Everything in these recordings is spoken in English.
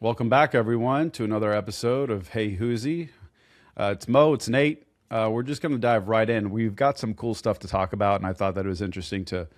Welcome back, everyone, to another episode of Hey Whoosy. It's Mo, it's Nate. We're just going to dive right in. We've got some cool stuff to talk about, and I thought that it was interesting to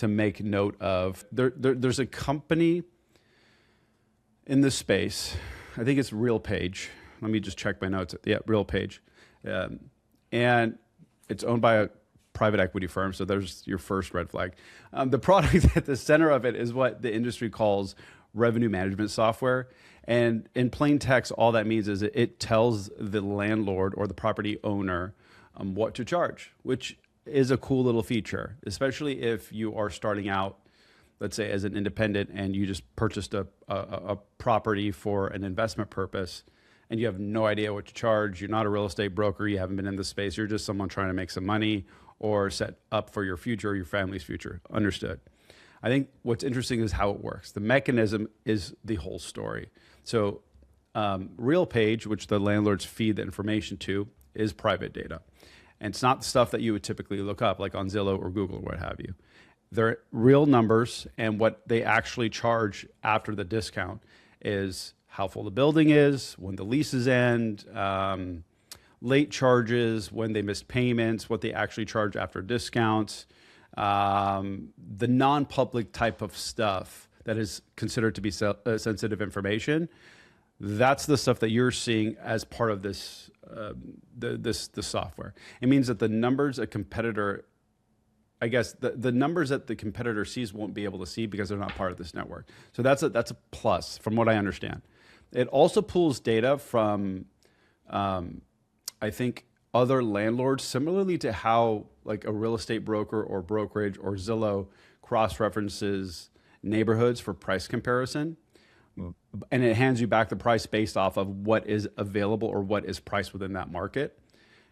make note of. There's a company in this space. I think it's RealPage. Let me just check my notes. Yeah, RealPage. And it's owned by a private equity firm, so there's your first red flag. The product at the center of it is what the industry calls revenue management software. And in plain text, all that means is it tells the landlord or the property owner what to charge, which is a cool little feature, especially if you are starting out, let's say, as an independent and you just purchased a property for an investment purpose and you have no idea what to charge. You're not a real estate broker. You haven't been in the space. You're just someone trying to make some money or set up for your future, your family's future. Understood. I think what's interesting is how it works. The mechanism is the whole story. So RealPage, which the landlords feed the information to, is private data. And it's not the stuff that you would typically look up, like on Zillow or Google or what have you. They're real numbers, and what they actually charge after the discount is how full the building is, when the leases end, late charges, when they missed payments, what they actually charge after discounts, the non-public type of stuff that is considered to be sensitive information. That's the stuff that you're seeing as part of this the software. It means that the numbers a competitor, I guess the numbers that the competitor sees won't be able to see because they're not part of this network. So that's a plus from what I understand. It also pulls data from, I think, other landlords, similarly to how like a real estate broker or brokerage or Zillow cross-references neighborhoods for price comparison. And it hands you back the price based off of what is available or what is priced within that market.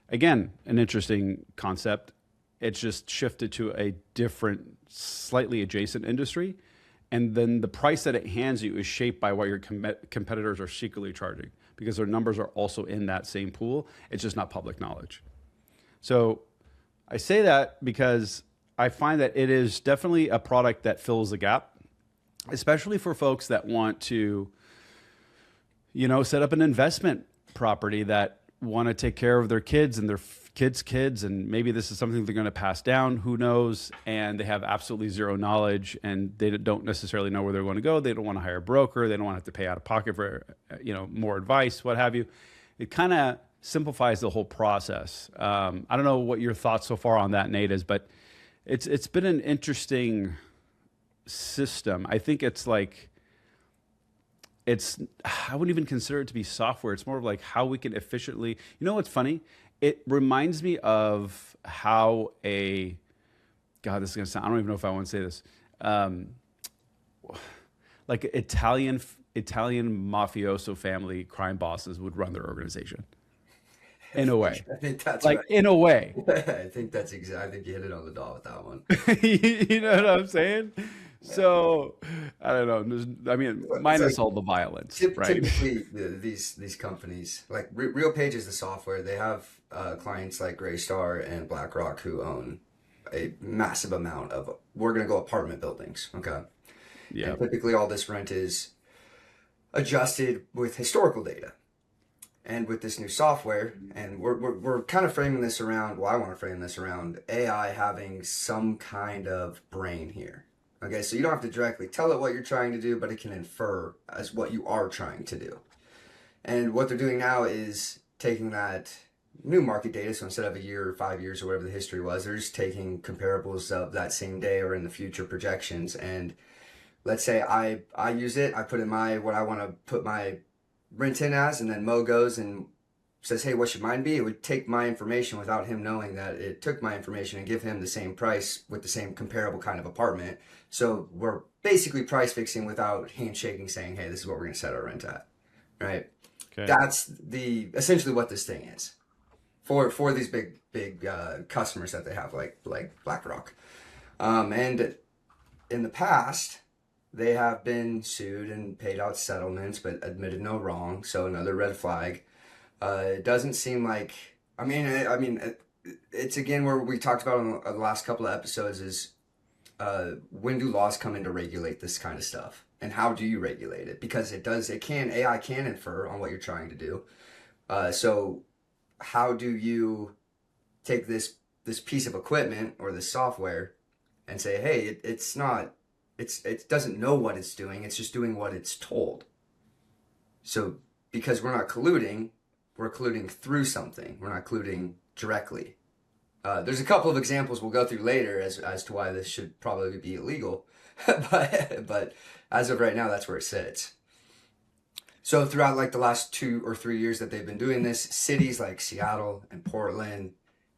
Again, an interesting concept. It's just shifted to a different, slightly adjacent industry. And then the price that it hands you is shaped by what your competitors are secretly charging, because their numbers are also in that same pool. It's just not public knowledge. So I say that because I find that it is definitely a product that fills the gap, especially for folks that want to, set up an investment property that want to take care of their kids and their kids, and maybe this is something they're going to pass down, who knows, and they have absolutely zero knowledge and they don't necessarily know where they're going to go. They don't want to hire a broker. They don't want to have to pay out of pocket for, more advice, what have you. It kind of simplifies the whole process. I don't know what your thoughts so far on that, Nate, is, but it's been an interesting system. I think I wouldn't even consider it to be software. It's more of like how we can efficiently, what's funny? It reminds me of how this is going to sound, I don't even know if I want to say this. Like Italian mafioso family crime bosses would run their organization in a way. I think that's like right. in a way. I think that's exactly. I think you hit it on the dot with that one. You know what I'm saying? So I don't know. Minus all the violence, right? Typically, these companies like RealPage is the software. They have clients like Greystar and BlackRock who own a massive amount of. We're going to go apartment buildings, okay? Yeah. And typically, all this rent is adjusted with historical data. And with this new software, and we're kind of framing this around, well, I want to frame this around AI having some kind of brain here. Okay, so you don't have to directly tell it what you're trying to do, but it can infer as what you are trying to do. And what they're doing now is taking that new market data, so instead of a year or 5 years or whatever the history was, they're just taking comparables of that same day or in the future projections. And let's say I use it, I put in what I want to put my rent in as, and then Mo goes and says, hey, what should mine be? It would take my information without him knowing that it took my information and give him the same price with the same comparable kind of apartment. So we're basically price fixing without handshaking, saying, hey, this is what we're going to set our rent at, right? Okay. That's essentially what this thing is for these big customers that they have, like BlackRock. And in the past, they have been sued and paid out settlements, but admitted no wrong. So another red flag. It doesn't seem like, it's again where we talked about on the last couple of episodes is when do laws come in to regulate this kind of stuff? And how do you regulate it? Because AI can infer on what you're trying to do. So how do you take this piece of equipment or this software and say, hey, it doesn't know what it's doing. It's just doing what it's told. So because we're not colluding, we're colluding through something. We're not colluding directly. There's a couple of examples we'll go through later as to why this should probably be illegal. but as of right now, that's where it sits. So throughout like the last 2 or 3 years that they've been doing this, cities like Seattle and Portland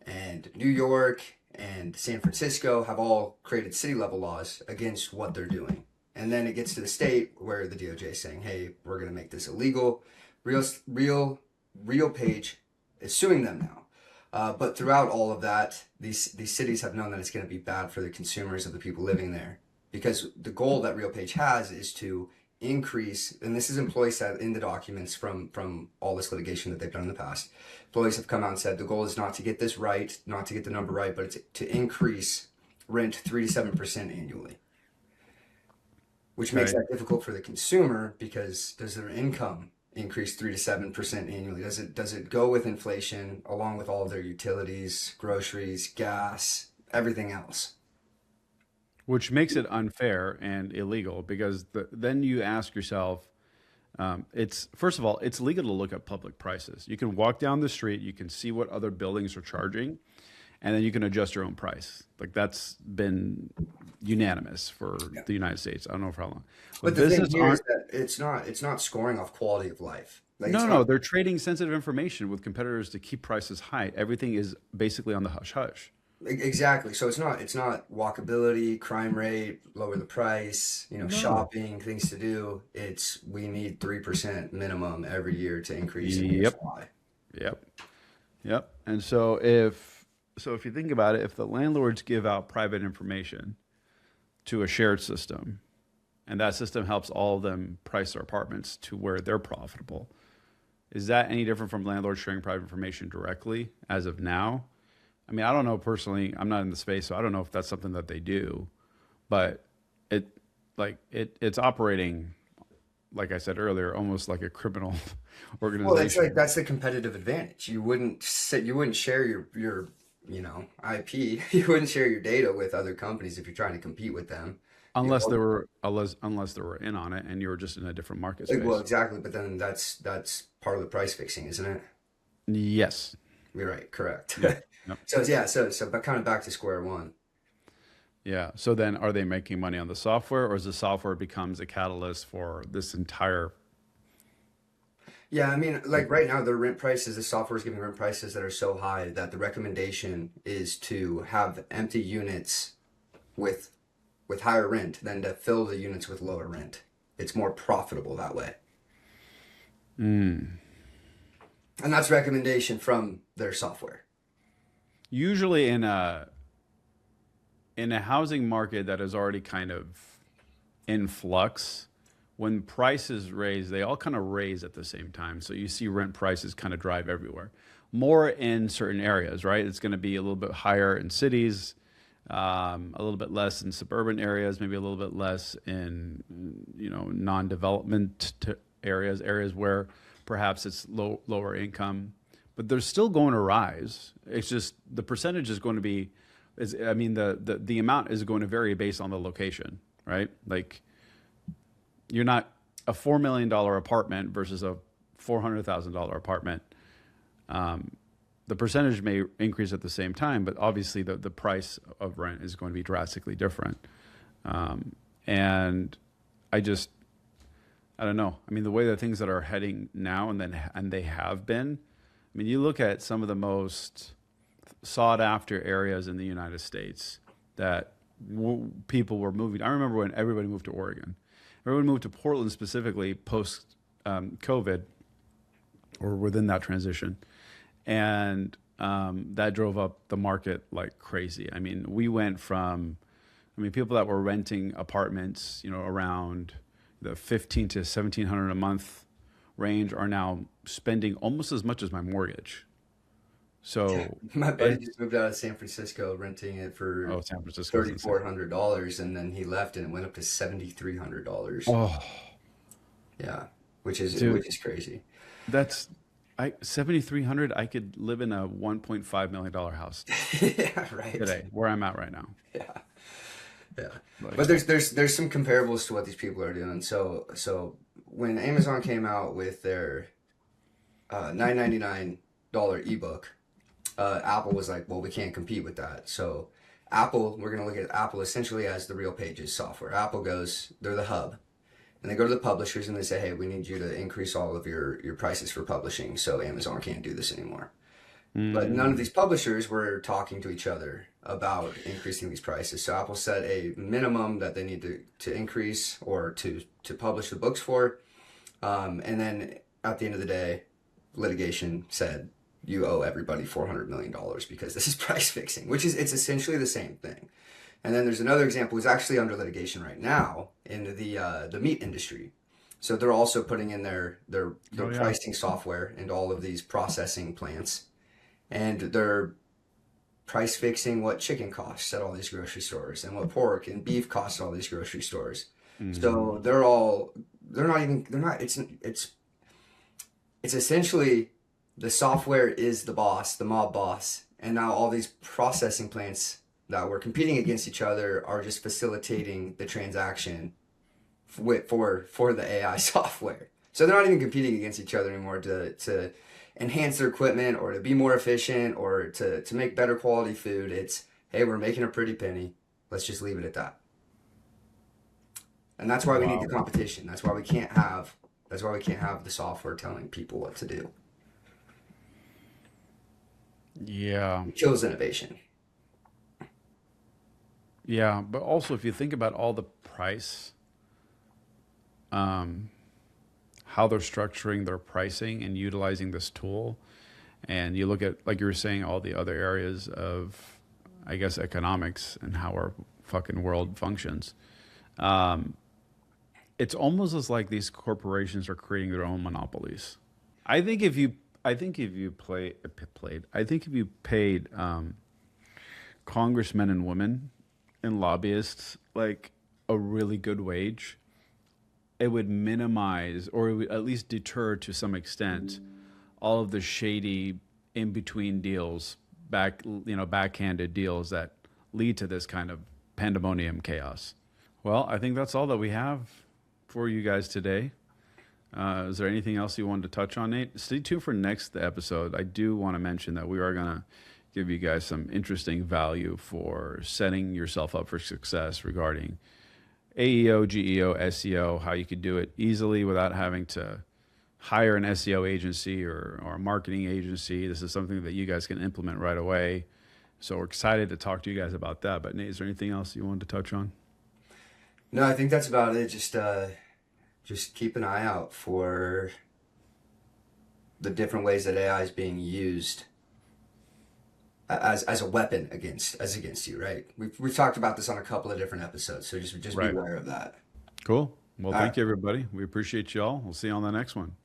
and New York and San Francisco have all created city level laws against what they're doing. And then it gets to the state where the DOJ is saying, hey, we're going to make this illegal. RealPage is suing them now. But throughout all of that, these cities have known that it's going to be bad for the consumers of the people living there. Because the goal that RealPage has is to increase, and this is employees said in the documents from all this litigation that they've done in the past. Employees have come out and said the goal is not to get this right, not to get the number right, but it's to increase rent 3 to 7% annually. Which makes that difficult for the consumer, because does their income increase 3 to 7% annually? Does it go with inflation along with all of their utilities, groceries, gas, everything else? Which makes it unfair and illegal, because then you ask yourself, it's first of all, it's legal to look at public prices. You can walk down the street, you can see what other buildings are charging, and then you can adjust your own price. Like that's been unanimous for the United States. I don't know for how long. But the thing here is that it's not scoring off quality of life. Like no, they're trading sensitive information with competitors to keep prices high. Everything is basically on the hush hush. Exactly. So it's not walkability, crime rate, lower the price, shopping, things to do. We need 3% minimum every year to increase in supply. Yep. And so if you think about it, if the landlords give out private information to a shared system, and that system helps all of them price their apartments to where they're profitable, is that any different from landlords sharing private information directly as of now? I mean, I don't know personally. I'm not in the space, so I don't know if that's something that they do, but it's operating, like I said earlier, almost like a criminal organization. Well, that's the competitive advantage. You wouldn't share your IP. You wouldn't share your data with other companies if you're trying to compete with them. Unless they were in on it and you were just in a different market space. Well, exactly. But then that's part of the price fixing, isn't it? Yes. You're right. Correct. Yeah. Yep. So but kind of back to square one. Yeah. So then are they making money on the software, or is the software becomes a catalyst for this entire? Yeah. I mean, like right now, the software is giving rent prices that are so high that the recommendation is to have empty units with higher rent than to fill the units with lower rent. It's more profitable that way. And that's recommendation from their software. Usually in a housing market that is already kind of in flux, when prices raise, they all kind of raise at the same time. So you see rent prices kind of drive everywhere. More in certain areas, right? It's going to be a little bit higher in cities, a little bit less in suburban areas, maybe a little bit less in non-development areas where perhaps it's lower income, but they're still going to rise. It's just the percentage is going to be, the amount is going to vary based on the location, right? Like you're not a $4 million apartment versus a $400,000 apartment. The percentage may increase at the same time, but obviously the price of rent is going to be drastically different. And I don't know. I mean, the way that things that are heading now and they have been, I mean, you look at some of the most sought after areas in the United States that people were moving. I remember when everybody moved to Oregon. Everyone moved to Portland specifically post COVID or within that transition. And that drove up the market like crazy. I mean, people that were renting apartments, around the $1,500 to $1,700 a month range are now spending almost as much as my mortgage So, My buddy it, just moved out of San Francisco, renting it for oh, San Francisco's insane. $3,400, and then he left, and it went up to $7,300. Oh, Yeah, dude, which is crazy. that's 7,300. I could live in a $1.5 million house Yeah, right. today, where I'm at right now. Yeah, yeah. Like, But there's some comparables to what these people are doing. So when Amazon came out with their $9.99 ebook, Apple was like, well, we can't compete with that. So we're going to look at Apple essentially as the RealPages software. Apple goes, they're the hub. And they go to the publishers and they say, hey, we need you to increase all of your prices for publishing so Amazon can't do this anymore. But none of these publishers were talking to each other about increasing these prices. So Apple set a minimum that they need to increase or to publish the books for. And then at the end of the day, litigation said, you owe everybody $400 million because this is price fixing, it's essentially the same thing. And then there's another example who's actually under litigation right now in the meat industry. So they're also putting in their oh yeah. pricing software into all of these processing plants, and they're price fixing what chicken costs at all these grocery stores and what pork and beef costs at all these grocery stores. Hmm. So it's essentially the software is the boss, the mob boss, and now all these processing plants that were competing against each other are just facilitating the transaction for the AI software. So they're not even competing against each other anymore to enhance their equipment or to be more efficient or to make better quality food. It's, hey, we're making a pretty penny. Let's just leave it at that. And that's why we need the Wow. competition. That's why we can't have the software telling people what to do. Yeah. It kills innovation. Yeah. But also, if you think about all the price, um, how they're structuring their pricing and utilizing this tool, and you look at, like you were saying, all the other areas of, I guess, economics and how our fucking world functions. Um, it's almost as like these corporations are creating their own monopolies. I think if you, I think if you played, I think if you paid congressmen and women and lobbyists like a really good wage, it would minimize or it would at least deter to some extent all of the shady in between deals, backhanded deals that lead to this kind of pandemonium chaos. Well, I think that's all that we have for you guys today. Is there anything else you wanted to touch on, Nate? Stay tuned for next episode. I do want to mention that we are going to give you guys some interesting value for setting yourself up for success regarding AEO, GEO, SEO, how you could do it easily without having to hire an SEO agency or a marketing agency. This is something that you guys can implement right away. So we're excited to talk to you guys about that. But Nate, is there anything else you wanted to touch on? No, I think that's about it. Just keep an eye out for the different ways that AI is being used as a weapon against you, right? We've talked about this on a couple of different episodes, so just be Right. aware of that. Cool. Well, All right. thank you, everybody. We appreciate y'all. We'll see you on the next one.